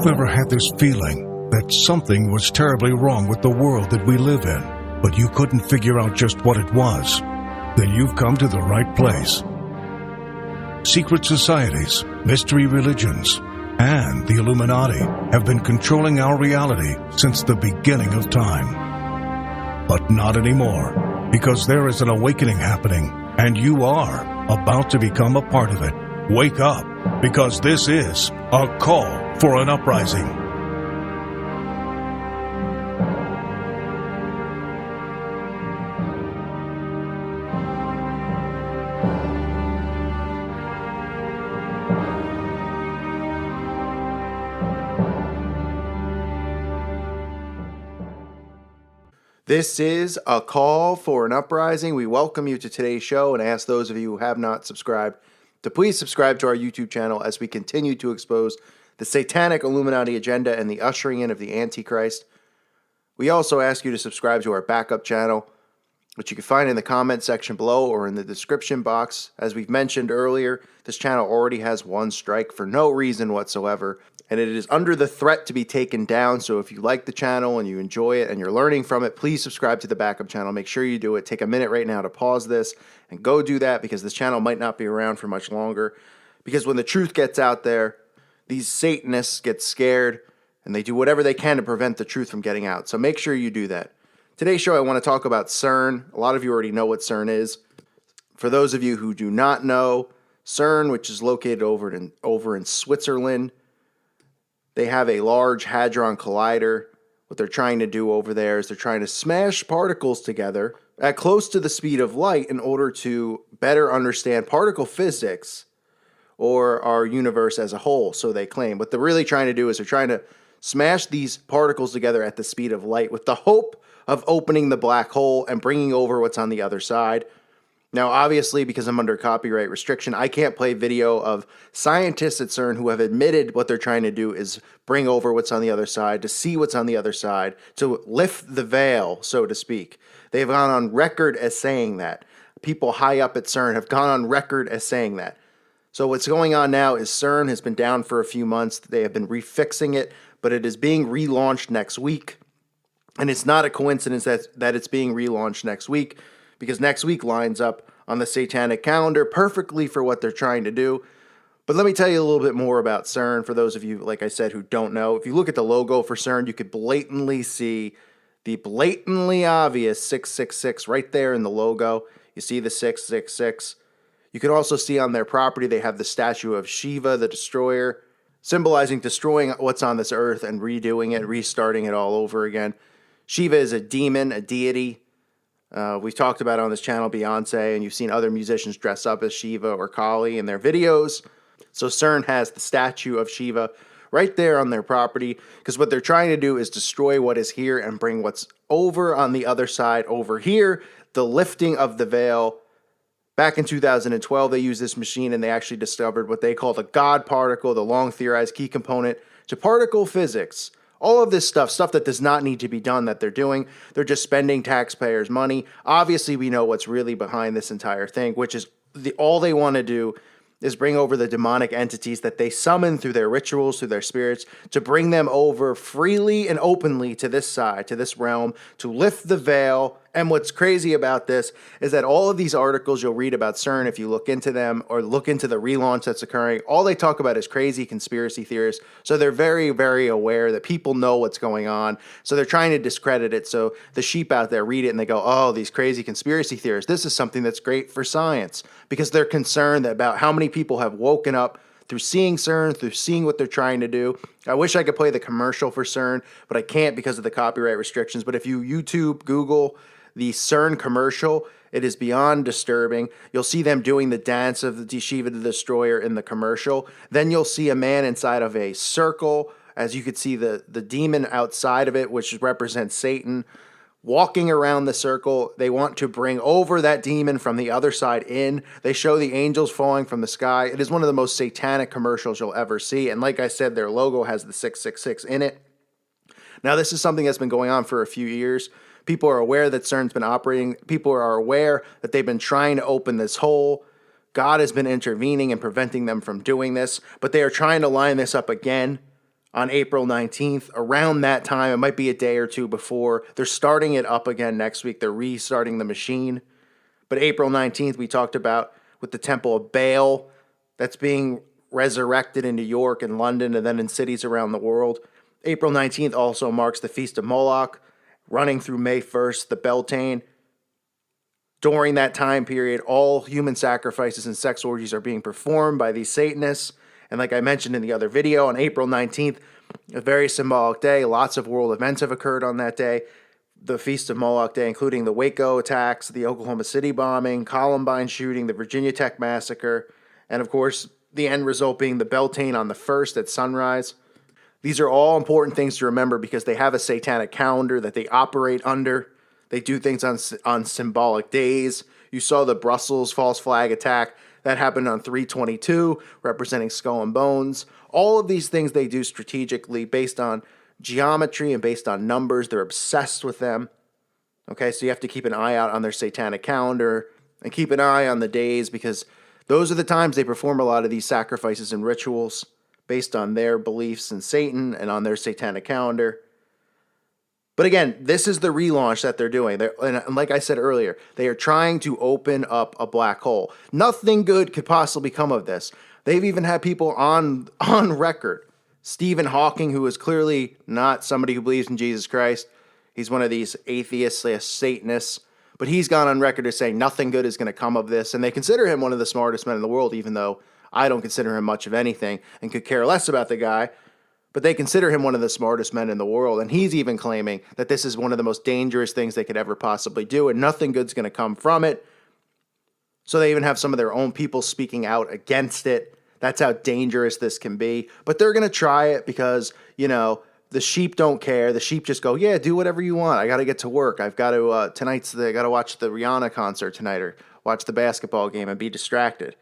you've ever had this feeling that something was terribly wrong with the world that we live in, but you couldn't figure out just what it was, then you've come to the right place. Secret societies, mystery religions, and the Illuminati have been controlling our reality since the beginning of time. But not anymore, because there is an awakening happening, and you are about to become a part of it. Wake up, because this is a call for an uprising. This is a call for an uprising. We welcome you to today's show and ask those of you who have not subscribed to please subscribe to our YouTube channel as we continue to expose the satanic Illuminati agenda and the ushering in of the Antichrist. We also ask you to subscribe to our backup channel, which you can find in the comment section below or in the description box. As we've mentioned earlier, this channel already has one strike for no reason whatsoever, and it is under the threat to be taken down. So if you like the channel and you enjoy it and you're learning from it, please subscribe to the backup channel. Make sure you do it. Take a minute right now to pause this and go do that, because this channel might not be around for much longer. Because when the truth gets out there, these Satanists get scared and they do whatever they can to prevent the truth from getting out. So make sure you do that. Today's show, I want to talk about Cern. A lot of you already know what Cern is. For those of you who do not know, Cern, which is located over in Switzerland, they have a large hadron collider. What they're trying to do over there is they're trying to smash particles together at close to the speed of light in order to better understand particle physics or our universe as a whole, so they claim. What they're really trying to do is they're trying to smash these particles together at the speed of light with the hope of opening the black hole and bringing over what's on the other side. Now, obviously, because I'm under copyright restriction, I can't play video of scientists at Cern who have admitted what they're trying to do is bring over what's on the other side, to see what's on the other side, to lift the veil, so to speak. They've gone on record as saying that. People high up at Cern have gone on record as saying that. So what's going on now is Cern has been down for a few months. They have been refixing it, but it is being relaunched next week. And it's not a coincidence that it's being relaunched next week, because next week lines up on the satanic calendar perfectly for what they're trying to do. But let me tell you a little bit more about Cern for those of you, like I said, who don't know. If you look at the logo for Cern, you could blatantly see the blatantly obvious 666 right there in the logo. You see the 666. You can also see on their property they have the statue of Shiva, the destroyer, symbolizing destroying what's on this earth and redoing it, restarting it all over again. Shiva is a demon, a deity. We've talked about it on this channel, Beyonce, and you've seen other musicians dress up as Shiva or Kali in their videos. So Cern has the statue of Shiva right there on their property, because what they're trying to do is destroy what is here and bring what's over on the other side over here, the lifting of the veil. Back in 2012, they used this machine and they actually discovered what they call the God particle, the long theorized key component to particle physics. All of this stuff that does not need to be done that they're doing. They're just spending taxpayers' money. Obviously, we know what's really behind this entire thing, which is all they want to do is bring over the demonic entities that they summon through their rituals, through their spirits, to bring them over freely and openly to this side, to this realm, to lift the veil. And what's crazy about this is that all of these articles you'll read about Cern, if you look into them or look into the relaunch that's occurring, all they talk about is crazy conspiracy theorists. So they're very, very aware that people know what's going on. So they're trying to discredit it. So the sheep out there read it and they go, oh, these crazy conspiracy theorists, this is something that's great for science, because they're concerned about how many people have woken up through seeing Cern, through seeing what they're trying to do. I wish I could play the commercial for Cern, but I can't because of the copyright restrictions. But if you YouTube, Google the Cern commercial, it is beyond disturbing. You'll see them doing the dance of the Shiva the Destroyer in the commercial. Then you'll see a man inside of a circle, as you could see the demon outside of it, which represents Satan, walking around the circle. They want to bring over that demon from the other side in. They show the angels falling from the sky. It is one of the most satanic commercials you'll ever see. And like I said, their logo has the 666 in it. Now, this is something that's been going on for a few years. People are aware that Cern's been operating. People are aware that they've been trying to open this hole. God has been intervening and preventing them from doing this, but they are trying to line this up again on April 19th. Around that time, it might be a day or two before. They're starting it up again next week. They're restarting the machine. But April 19th, we talked about with the Temple of Baal that's being resurrected in New York and London and then in cities around the world. April 19th also marks the Feast of Moloch, running through May 1st, the Beltane. During that time period, all human sacrifices and sex orgies are being performed by these Satanists. And like I mentioned in the other video, on April 19th, a very symbolic day, lots of world events have occurred on that day. The Feast of Moloch Day, including the Waco attacks, the Oklahoma City bombing, Columbine shooting, the Virginia Tech massacre, and of course, the end result being the Beltane on the 1st at sunrise. These are all important things to remember because they have a satanic calendar that they operate under. They do things on symbolic days. You saw the Brussels false flag attack. That happened on 3/22, representing skull and bones. All of these things they do strategically based on geometry and based on numbers. They're obsessed with them. Okay, so you have to keep an eye out on their satanic calendar and keep an eye on the days because those are the times they perform a lot of these sacrifices and rituals based on their beliefs in Satan and on their satanic calendar. But again, this is the relaunch that they're doing. And like I said earlier, they are trying to open up a black hole. Nothing good could possibly come of this. They've even had people on record. Stephen Hawking, who is clearly not somebody who believes in Jesus Christ. He's one of these atheists/Satanists. But he's gone on record as saying nothing good is going to come of this. And they consider him one of the smartest men in the world, even though I don't consider him much of anything and could care less about the guy. But they consider him one of the smartest men in the world. And he's even claiming that this is one of the most dangerous things they could ever possibly do. And nothing good's going to come from it. So they even have some of their own people speaking out against it. That's how dangerous this can be. But they're going to try it because, you know, the sheep don't care. The sheep just go, yeah, do whatever you want. I got to get to work. I've got to, I got to watch the Rihanna concert tonight or watch the basketball game and be distracted.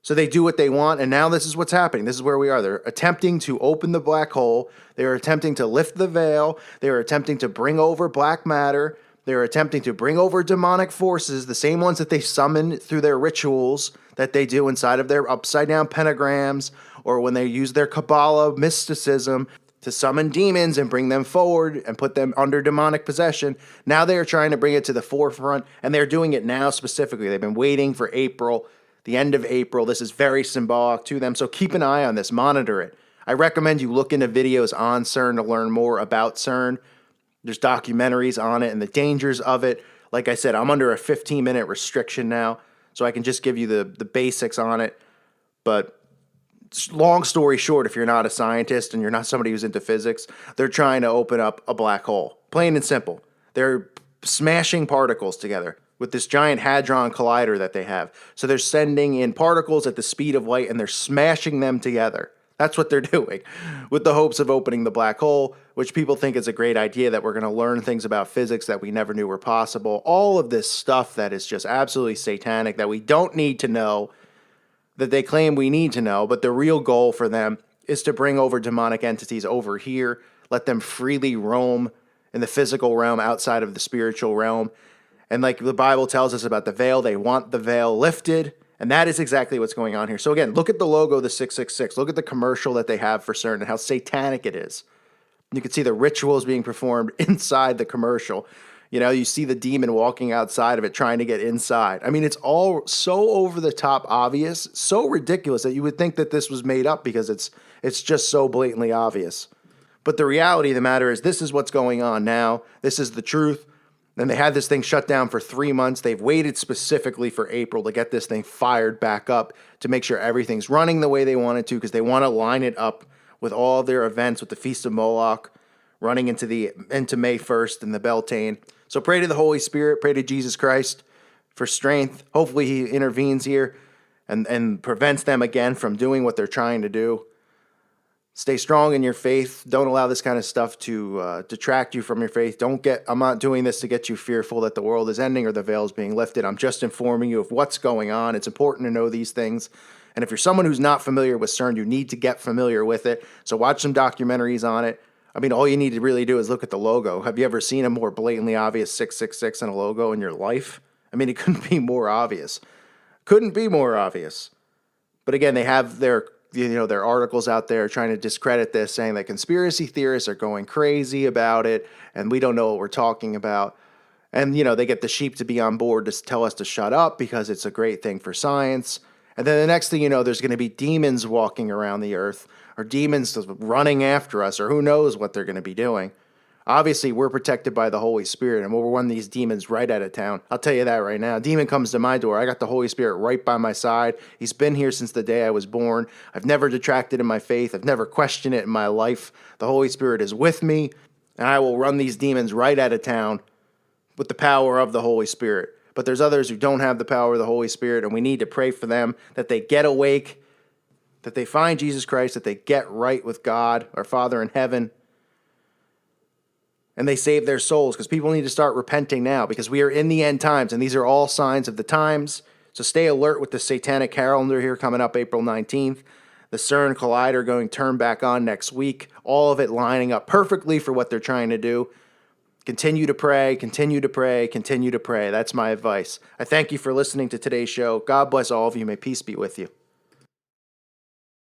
So they do what they want, and now this is what's happening. This is where we are. They're attempting to open the black hole. They are attempting to lift the veil. They are attempting to bring over black matter. They are attempting to bring over demonic forces, the same ones that they summon through their rituals that they do inside of their upside-down pentagrams, or when they use their Kabbalah mysticism to summon demons and bring them forward and put them under demonic possession. Now they are trying to bring it to the forefront, and they're doing it now specifically. They've been waiting for April, the end of April. This is very symbolic to them, so keep an eye on this. Monitor it. I recommend you look into videos on Cern to learn more about Cern. There's documentaries on it and the dangers of it. Like I said, I'm under a 15-minute restriction now, so I can just give you the basics on it. But long story short, if you're not a scientist and you're not somebody who's into physics, they're trying to open up a black hole. Plain and simple. They're smashing particles together with this giant hadron collider that they have. So they're sending in particles at the speed of light and they're smashing them together. That's what they're doing with the hopes of opening the black hole, which people think is a great idea, that we're going to learn things about physics that we never knew were possible. All of this stuff that is just absolutely satanic that we don't need to know, that they claim we need to know, but the real goal for them is to bring over demonic entities over here, let them freely roam in the physical realm outside of the spiritual realm. And like the Bible tells us about the veil, they want the veil lifted. And that is exactly what's going on here. So again, look at the logo, the 666. Look at the commercial that they have for Cern and how satanic it is. You can see the rituals being performed inside the commercial. You know, you see the demon walking outside of it trying to get inside. I mean, it's all so over the top obvious, so ridiculous that you would think that this was made up because it's just so blatantly obvious. But the reality of the matter is this is what's going on now. This is the truth. And they had this thing shut down for 3 months. They've waited specifically for April to get this thing fired back up to make sure everything's running the way they want it to, because they want to line it up with all of their events with the Feast of Moloch running into May 1st and the Beltane. So pray to the Holy Spirit, pray to Jesus Christ for strength. Hopefully he intervenes here and prevents them again from doing what they're trying to do. Stay strong in your faith. Don't allow this kind of stuff to detract you from your faith. I'm not doing this to get you fearful that the world is ending or the veil is being lifted. I'm just informing you of what's going on. It's important to know these things. And if you're someone who's not familiar with Cern, you need to get familiar with it. So watch some documentaries on it. I mean, all you need to really do is look at the logo. Have you ever seen a more blatantly obvious 666 in a logo in your life? I mean, it couldn't be more obvious. Couldn't be more obvious. But again, they have their there are articles out there trying to discredit this, saying that conspiracy theorists are going crazy about it and we don't know what we're talking about. And, they get the sheep to be on board to tell us to shut up because it's a great thing for science. And then the next thing you know, there's going to be demons walking around the earth, or demons running after us, or who knows what they're going to be doing. Obviously, we're protected by the Holy Spirit, and we'll run these demons right out of town. I'll tell you that right now. A demon comes to my door. I got the Holy Spirit right by my side. He's been here since the day I was born. I've never detracted in my faith. I've never questioned it in my life. The Holy Spirit is with me, and I will run these demons right out of town with the power of the Holy Spirit. But there's others who don't have the power of the Holy Spirit, and we need to pray for them, that they get awake, that they find Jesus Christ, that they get right with God, our Father in heaven, and they save their souls, because people need to start repenting now, because we are in the end times, and these are all signs of the times. So stay alert with the satanic calendar here coming up April 19th. The Cern Collider going to turn back on next week. All of it lining up perfectly for what they're trying to do. Continue to pray, continue to pray, continue to pray. That's my advice. I thank you for listening to today's show. God bless all of you. May peace be with you.